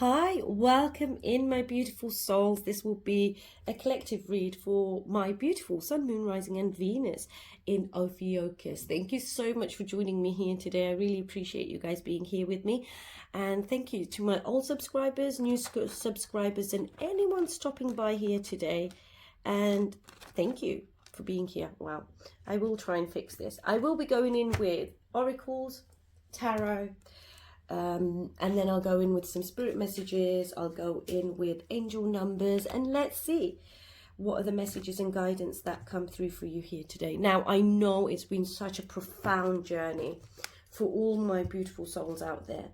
Hi, welcome in my beautiful souls. This will be a collective read for my beautiful Sun, Moon, Rising and Venus in Ophiuchus. Thank you so much for joining me here today. I really appreciate you guys being here with me. And thank you to my old subscribers, new subscribers and anyone stopping by here today. And thank you for being here. Wow, I will try and fix this. I will be going in with oracles, tarot, and then I'll go in with some spirit messages. I'll go in with angel numbers, and let's see what are the messages and guidance that come through for you here today. Now, I know it's been such a profound journey for all my beautiful souls out there.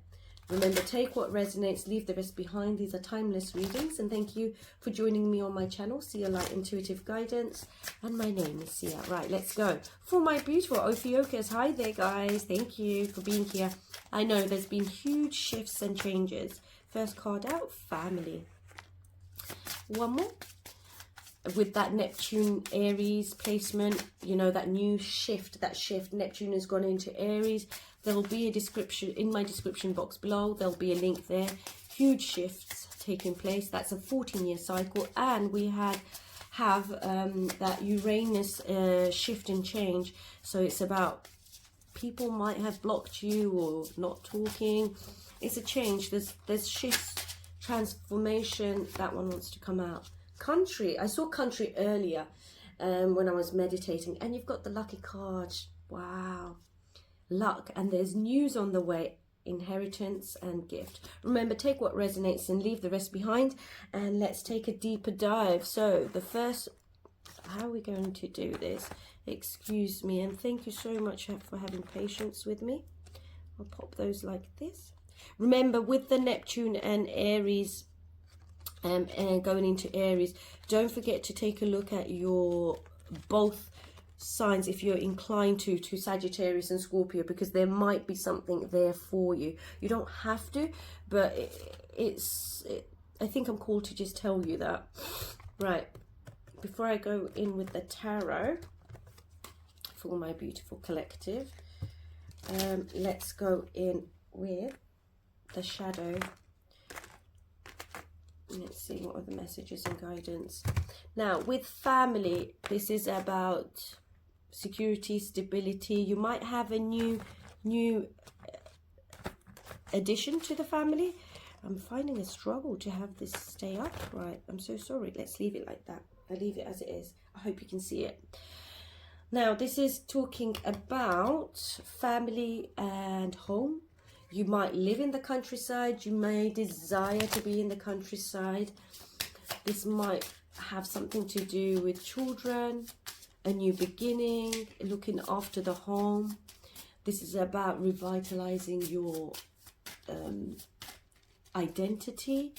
Remember, take what resonates, leave the rest behind. These are timeless readings, and thank you for joining me on my channel, Sia Light Intuitive Guidance, and my name is Sia. Right, let's go. For my beautiful Ophiuchus, hi there guys, thank you for being here. I know there's been huge shifts and changes. First card out, family. One more. With that Neptune Aries placement, you know, that new shift, Neptune has gone into Aries. There will be a description in my description box below. There'll be a link there. Huge shifts taking place. That's a 14-year cycle, and we have that Uranus shift and change. So it's about people might have blocked you or not talking. It's a change. There's shifts, transformation. That one wants to come out. Country. I saw country earlier when I was meditating, and you've got the lucky card. Wow. Luck, and there's news on the way, inheritance and gift. Remember, take what resonates and leave the rest behind, and let's take a deeper dive. So the first, how are we going to do this? Excuse me, and thank you so much for having patience with me. I'll pop those like this. Remember, with the Neptune and Aries and going into Aries, don't forget to take a look at your both signs if you're inclined to Sagittarius and Scorpio, because there might be something there for you. You don't have to, but I think I'm called to just tell you that. Right, before I go in with the tarot for my beautiful collective, let's go in with the shadow. Let's see what are the messages and guidance. Now, with family, this is about security, stability. You might have a new addition to the family. I'm finding a struggle to have this stay upright. I'm so sorry. Let's leave it like that. I leave it as it is. I hope you can see it. Now, this is talking about family and home. You might live in the countryside. You may desire to be in the countryside. This might have something to do with children, a new beginning, looking after the home. This is about revitalizing your identity.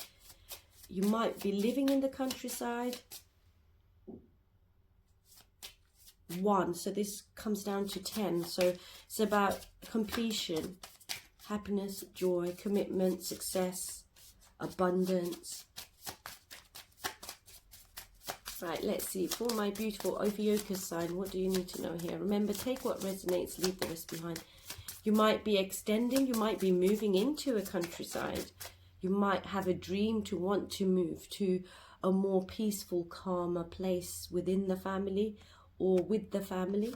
You might be living in the countryside. One, so this comes down to 10. So it's about completion, happiness, joy, commitment, success, abundance. Right, let's see. For my beautiful Ophiuchus sign, what do you need to know here? Remember, take what resonates, leave the rest behind. You might be extending, you might be moving into a countryside. You might have a dream to want to move to a more peaceful, calmer place within the family or with the family.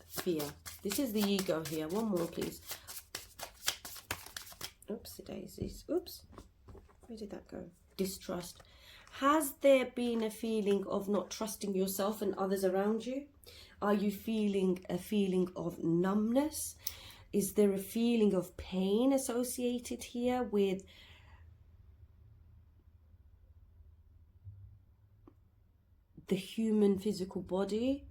Fear. This is the ego here. One more, please. Oopsie daisies. Oops. Where did that go? Distrust. Has there been a feeling of not trusting yourself and others around you? Are you feeling a feeling of numbness? Is there a feeling of pain associated here with the human physical body?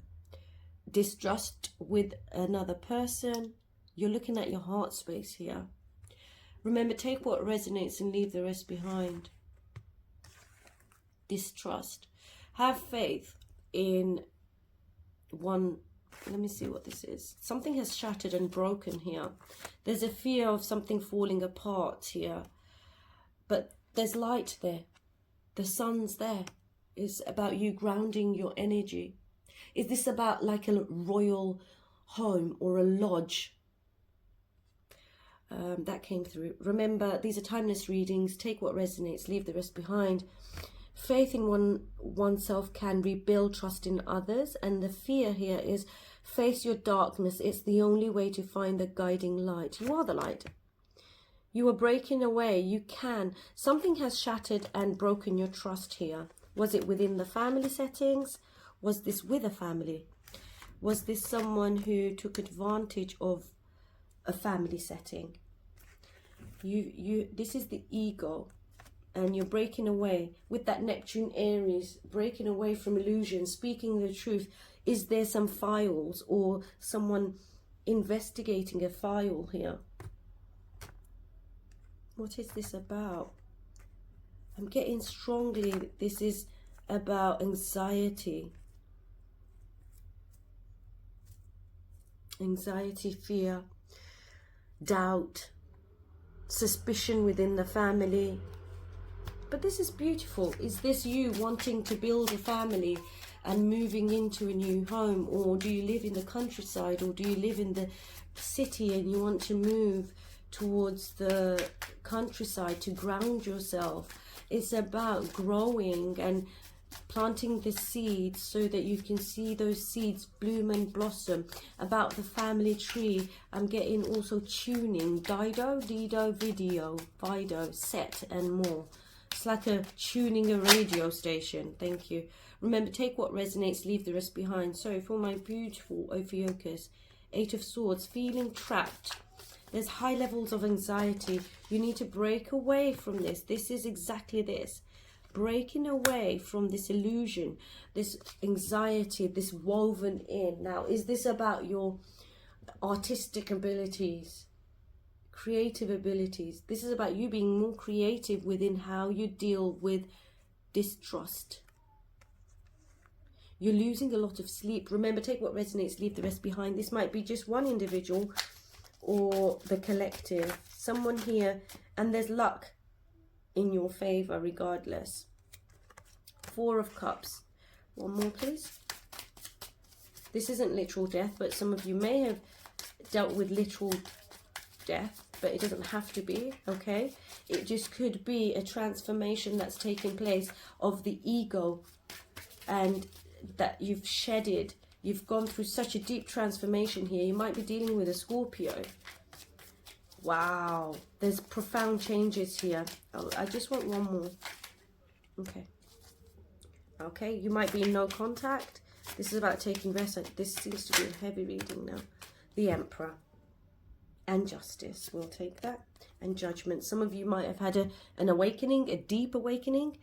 Distrust with another person? You're looking at your heart space here. Remember, take what resonates and leave the rest behind. Distrust. Have faith in one. Let me see what this is. Something has shattered and broken here. There's a fear of something falling apart here, but there's light there. The sun's there. It's about you grounding your energy. Is this about like a royal home or a lodge? that came through. Remember, these are timeless readings. Take what resonates, leave the rest behind. Faith in oneself can rebuild trust in others. And the fear here is face your darkness. It's the only way to find the guiding light. You are the light. You are breaking away. You can. Something has shattered and broken your trust here. Was it within the family settings? Was this with a family? Was this someone who took advantage of a family setting? This is the ego, and you're breaking away with that Neptune Aries, breaking away from illusion, speaking the truth. Is there some files or someone investigating a file here? What is this about? I'm getting strongly that this is about anxiety. Anxiety, fear, doubt, suspicion within the family. But this is beautiful. Is this you wanting to build a family and moving into a new home? Or do you live in the countryside? Or do you live in the city and you want to move towards the countryside to ground yourself? It's about growing and planting the seeds so that you can see those seeds bloom and blossom. About the family tree, I'm getting also tuning, Dido, Dido, video, Fido, set and more. It's like tuning a radio station. Thank you. Remember, take what resonates, leave the rest behind. So for my beautiful Ophiuchus, 8 of Swords, feeling trapped. There's high levels of anxiety. You need to break away from this. This is exactly this. Breaking away from this illusion, this anxiety, this woven in. Now, is this about your artistic abilities, creative abilities? This is about you being more creative within how you deal with distrust. You're losing a lot of sleep. Remember, take what resonates, leave the rest behind. This might be just one individual or the collective. Someone here, and there's luck in your favor regardless. 4 of Cups. One more, please. This isn't literal death, but some of you may have dealt with literal death, but it doesn't have to be, okay? It just could be a transformation that's taking place of the ego, and that you've shedded. You've gone through such a deep transformation here. You might be dealing with a Scorpio. Wow, there's profound changes here. I just want one more. Okay. Okay, you might be in no contact. This is about taking rest. This seems to be a heavy reading now. The Emperor. And Justice. We'll take that. And Judgment. Some of you might have had an awakening, a deep awakening.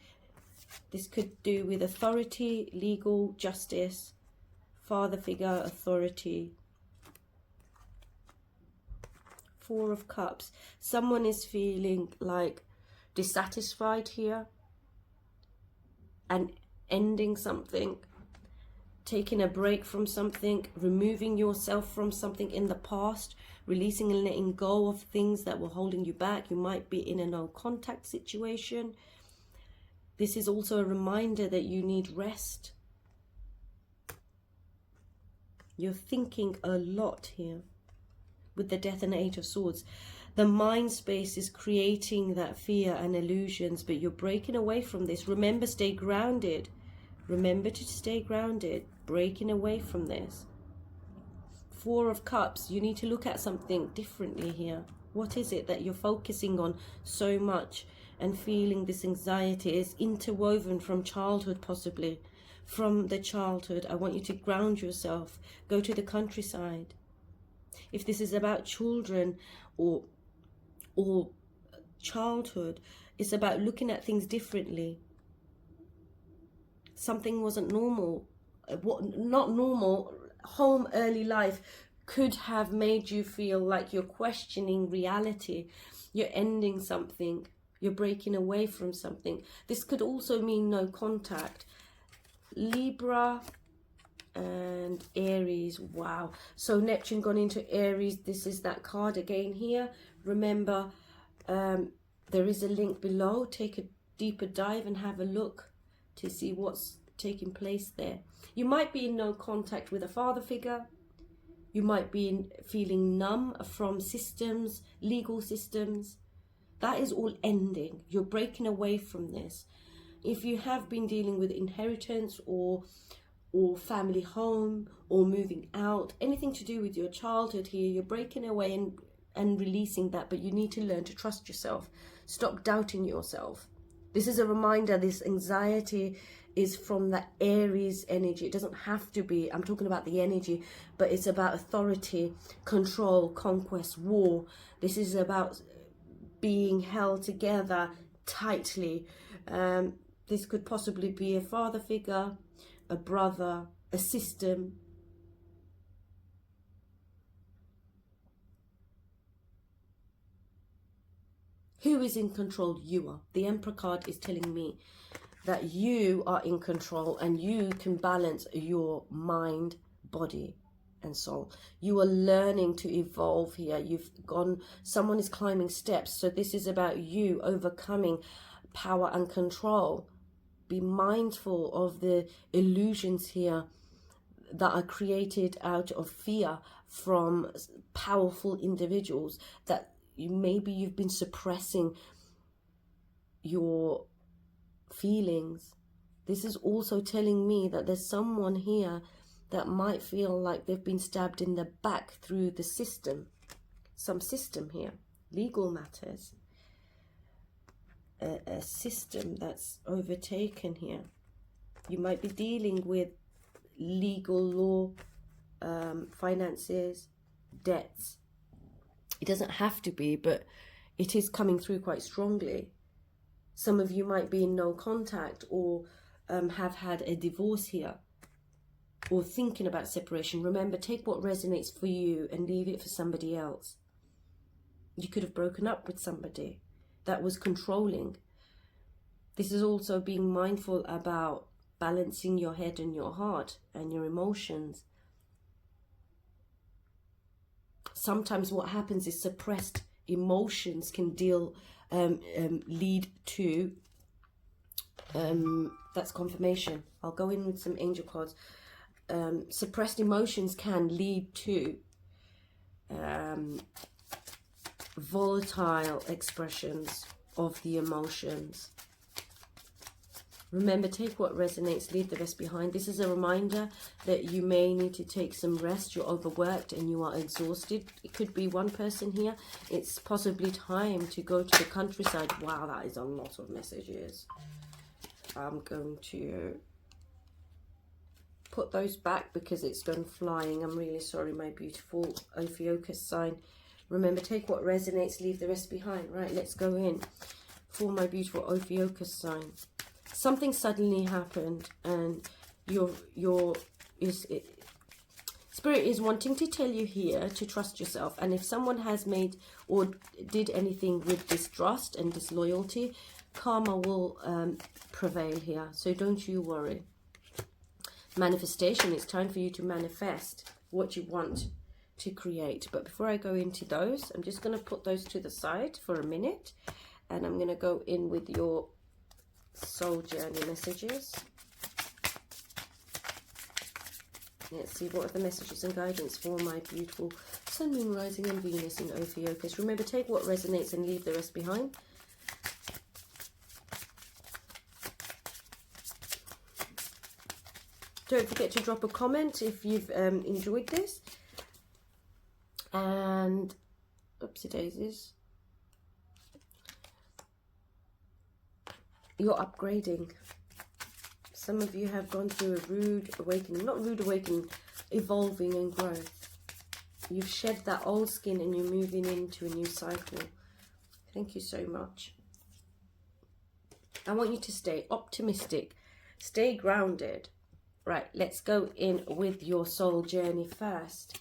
This could do with authority, legal, justice, father figure, authority. 4 of Cups. Someone is feeling like dissatisfied here and ending something, taking a break from something, removing yourself from something in the past, releasing and letting go of things that were holding you back. You might be in a no contact situation. This is also a reminder that you need rest. You're thinking a lot here with the Death and 8 of Swords. The mind space is creating that fear and illusions, but you're breaking away from this. Remember, stay grounded. Remember to stay grounded. Breaking away from this. 4 of Cups. You need to look at something differently here. What is it that you're focusing on so much and feeling this anxiety? Is interwoven from childhood, possibly. From the childhood, I want you to ground yourself. Go to the countryside. If this is about children or childhood, it's about looking at things differently. Something wasn't normal. Not normal. Home early life could have made you feel like you're questioning reality. You're ending something. You're breaking away from something. This could also mean no contact. Libra and Aries. Wow. So Neptune gone into Aries. This is that card again here. Remember, there is a link below. Take a deeper dive and have a look to see what's taking place there. You might be in no contact with a father figure. You might be feeling numb from systems, legal systems. That is all ending. You're breaking away from this. If you have been dealing with inheritance or family home or moving out, anything to do with your childhood here, you're breaking away and releasing that, but you need to learn to trust yourself. Stop doubting yourself. This is a reminder, this anxiety is from that Aries energy. It doesn't have to be, I'm talking about the energy, but it's about authority, control, conquest, war. This is about being held together tightly. This could possibly be a father figure, a brother, a system. Who is in control? You are. The Emperor card is telling me that you are in control and you can balance your mind, body and soul. You are learning to evolve here. Someone is climbing steps. So this is about you overcoming power and control. Be mindful of the illusions here that are created out of fear from powerful individuals, that maybe you've been suppressing your feelings. This is also telling me that there's someone here that might feel like they've been stabbed in the back through the system, some system here, legal matters. A system that's overtaken here. You might be dealing with legal law, finances, debts. It doesn't have to be, but it is coming through quite strongly. Some of you might be in no contact or have had a divorce here or thinking about separation. Remember, take what resonates for you and leave it for somebody else. You could have broken up with somebody that was controlling. This is also being mindful about balancing your head and your heart and your emotions. Sometimes what happens is suppressed emotions can lead to, that's confirmation. I'll go in with some angel cards. Suppressed emotions can lead to volatile expressions of the emotions. Remember, take what resonates, leave the rest behind. This is a reminder that you may need to take some rest. You're overworked and you are exhausted. It could be one person here. It's possibly time to go to the countryside. Wow, that is a lot of messages. I'm going to put those back because it's gone flying. I'm really sorry, my beautiful Ophiuchus sign. Remember, take what resonates, leave the rest behind. Right, let's go in for my beautiful Ophiuchus sign. Something suddenly happened and Spirit is wanting to tell you here to trust yourself. And if someone has made or did anything with distrust and disloyalty, karma will prevail here. So don't you worry. Manifestation, it's time for you to manifest what you want to create. But before I go into those, I'm just going to put those to the side for a minute, and I'm going to go in with your soul journey messages. Let's see, what are the messages and guidance for my beautiful Sun, Moon, Rising and Venus in Ophiuchus. Remember, take what resonates and leave the rest behind. Don't forget to drop a comment if you've enjoyed this. And oopsie daisies, you're upgrading. Some of you have gone through a rude awakening, not rude awakening, evolving and growth. You've shed that old skin and you're moving into a new cycle. Thank you so much. I want you to stay optimistic, stay grounded. Right, let's go in with your soul journey first.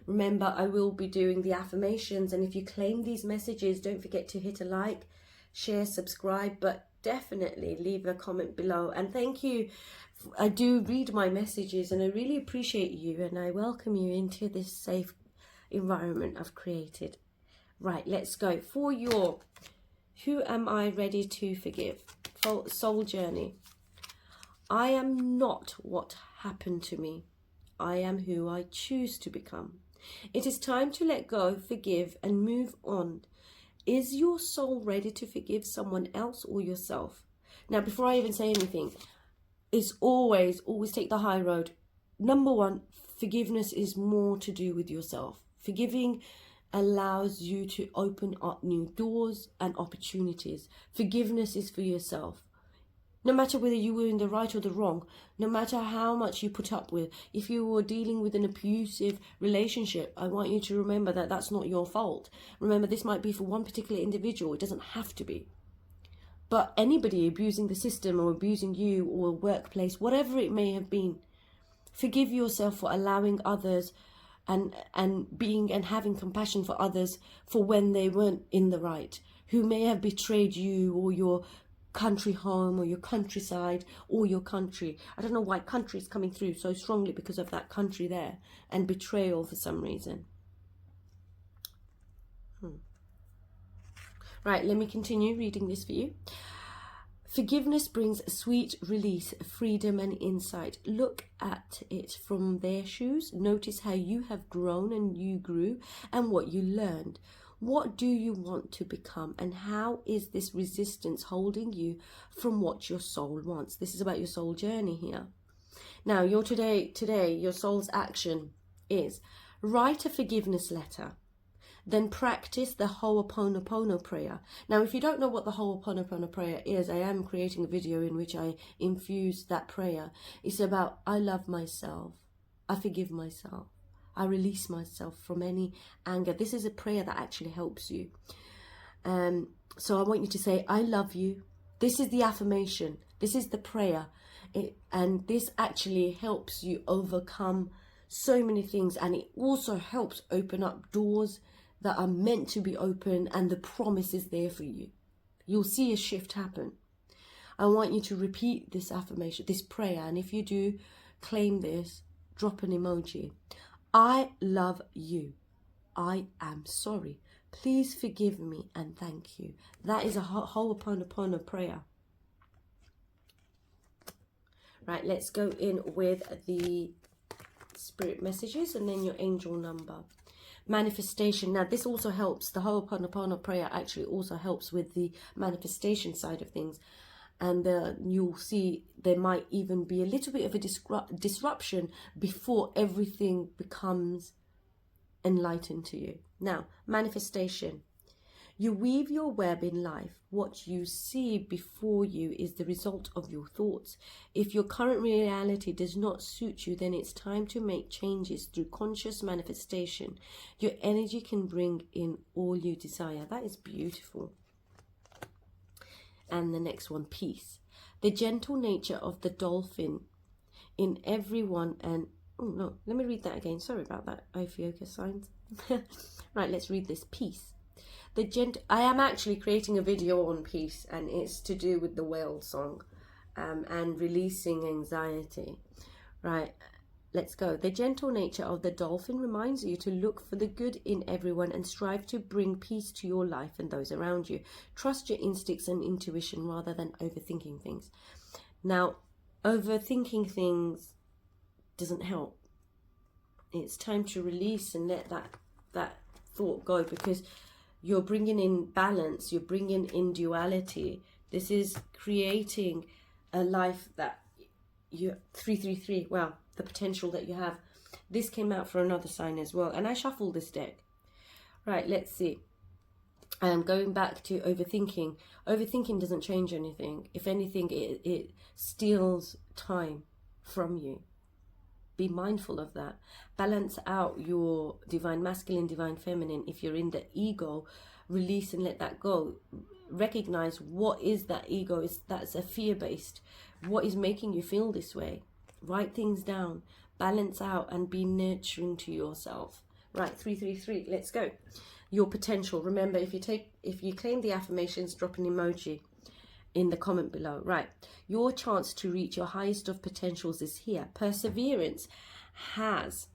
Remember, I will be doing the affirmations, and if you claim these messages, don't forget to hit a like, share, subscribe, but definitely leave a comment below. And thank you. I do read my messages and I really appreciate you, and I welcome you into this safe environment I've created. Right, let's go for your who am I ready to forgive? Soul journey. I am not what happened to me. I am who I choose to become. It is time to let go, forgive, and move on. Is your soul ready to forgive someone else or yourself? Now, before I even say anything, it's always take the high road. Number one, forgiveness is more to do with yourself. Forgiving allows you to open up new doors and opportunities. Forgiveness is for yourself. No matter whether you were in the right or the wrong, no matter how much you put up with, if you were dealing with an abusive relationship, I want you to remember that that's not your fault. Remember, this might be for one particular individual. It doesn't have to be. But anybody abusing the system or abusing you or a workplace, whatever it may have been, forgive yourself for allowing others and being and having compassion for others for when they weren't in the right, who may have betrayed you or your country home or your countryside or your country. I don't know why country is coming through so strongly because of that country there and betrayal for some reason. Right, let me continue reading this for you. Forgiveness brings sweet release, freedom and insight. Look at it from their shoes. Notice how you have grown and you grew and what you learned. What do you want to become, and how is this resistance holding you from what your soul wants? This is about your soul journey here. Now, today, your soul's action is write a forgiveness letter. Then practice the Ho'oponopono prayer. Now, if you don't know what the Ho'oponopono prayer is, I am creating a video in which I infuse that prayer. It's about, I love myself. I forgive myself. I release myself from any anger. This is a prayer that actually helps you. So I want you to say, I love you. This is the affirmation. This is the prayer. And this actually helps you overcome so many things. And it also helps open up doors that are meant to be open, and the promise is there for you. You'll see a shift happen. I want you to repeat this affirmation, this prayer. And if you do, claim this, drop an emoji. I love you. I am sorry. Please forgive me and thank you. That is a Ho'oponopono prayer. Right, let's go in with the spirit messages and then your angel number. Manifestation. Now, this also helps. The Ho'oponopono prayer actually also helps with the manifestation side of things. And you'll see there might even be a little bit of a disruption before everything becomes enlightened to you. Now, manifestation. You weave your web in life. What you see before you is the result of your thoughts. If your current reality does not suit you, then it's time to make changes through conscious manifestation. Your energy can bring in all you desire. That is beautiful. And the next one, peace. The gentle nature of the dolphin in everyone and... Oh, no. Let me read that again. Sorry about that, OPHIUCHUS signs. Right, let's read this. Peace. I am actually creating a video on peace, and it's to do with the whale song and releasing anxiety. Right, let's go. The gentle nature of the dolphin reminds you to look for the good in everyone and strive to bring peace to your life and those around you. Trust your instincts and intuition rather than overthinking things. Now, overthinking things doesn't help. It's time to release and let that thought go, because you're bringing in balance, you're bringing in duality. This is creating a life that you 333, well, the potential that you have. This came out for another sign as well, and I shuffled this deck. Right, let's see. Going back to overthinking. Overthinking doesn't change anything. If anything, it steals time from you. Be mindful of that. Balance out your divine masculine, divine feminine. If you're in the ego, release and let that go. Recognize what is that ego. That's a fear-based. What is making you feel this way? Write things down. Balance out and be nurturing to yourself. Right, 333. Let's go. Your potential. Remember, if you claim the affirmations, drop an emoji in the comment below. Right, your chance to reach your highest of potentials is here. Perseverance has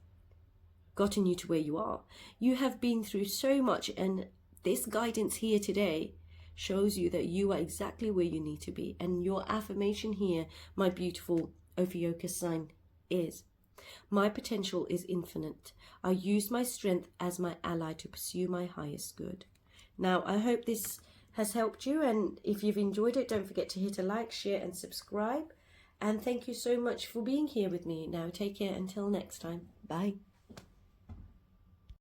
gotten you to where you are. You have been through so much, and this guidance here today shows you that you are exactly where you need to be. And your affirmation here, my beautiful OPHIUCHUS sign, is My potential is infinite. I use my strength as my ally to pursue my highest good. Now, I hope this has helped you, and if you've enjoyed it, don't forget to hit a like, share and subscribe. And thank you so much for being here with me. Now, take care until next time. Bye.